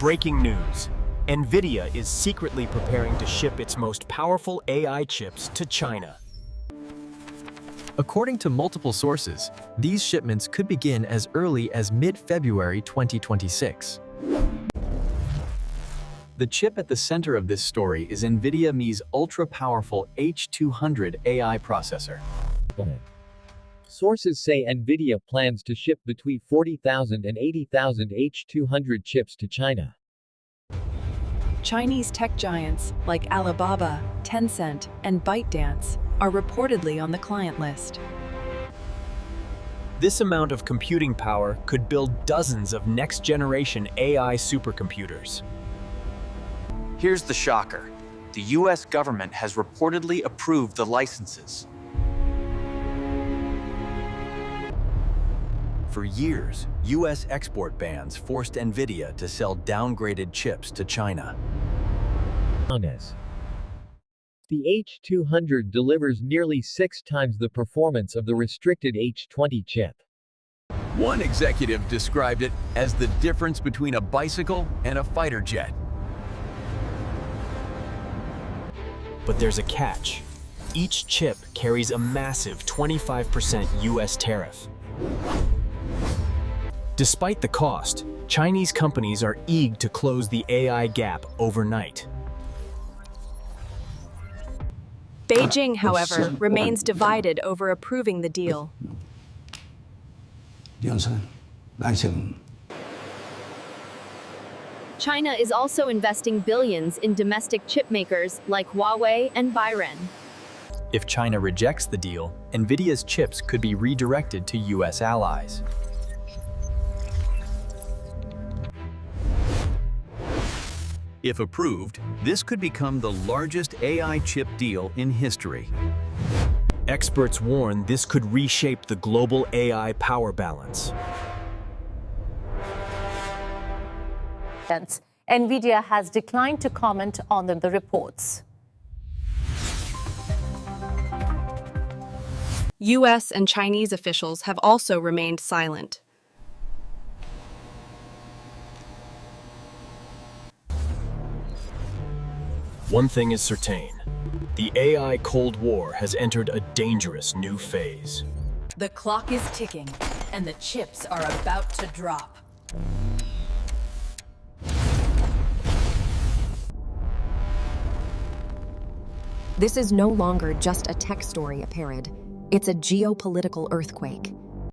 Breaking news. Nvidia is secretly preparing to ship its most powerful AI chips to China. According to multiple sources, these shipments could begin as early as mid-February 2026. The chip at the center of this story is Nvidia Me's ultra-powerful H200 AI processor. Sources say Nvidia plans to ship between 40,000 and 80,000 H200 chips to China. Chinese tech giants like Alibaba, Tencent, and ByteDance are reportedly on the client list. This amount of computing power could build dozens of next-generation AI supercomputers. Here's the shocker. The US government has reportedly approved the licenses. For years, US export bans forced Nvidia to sell downgraded chips to China. The H200 delivers nearly 6 times the performance of the restricted H20 chip. One executive described it as the difference between a bicycle and a fighter jet. But there's a catch. Each chip carries a massive 25% US tariff. Despite the cost, Chinese companies are eager to close the AI gap overnight. Beijing, however, remains divided over approving the deal. China is also investing billions in domestic chip makers like Huawei and ByteDance. If China rejects the deal, Nvidia's chips could be redirected to US allies. If approved, this could become the largest AI chip deal in history. Experts warn this could reshape the global AI power balance. Nvidia has declined to comment on the reports. US and Chinese officials have also remained silent. One thing is certain. The AI Cold War has entered a dangerous new phase. The clock is ticking, and the chips are about to drop. This is no longer just a tech story, Aparid. It's a geopolitical earthquake.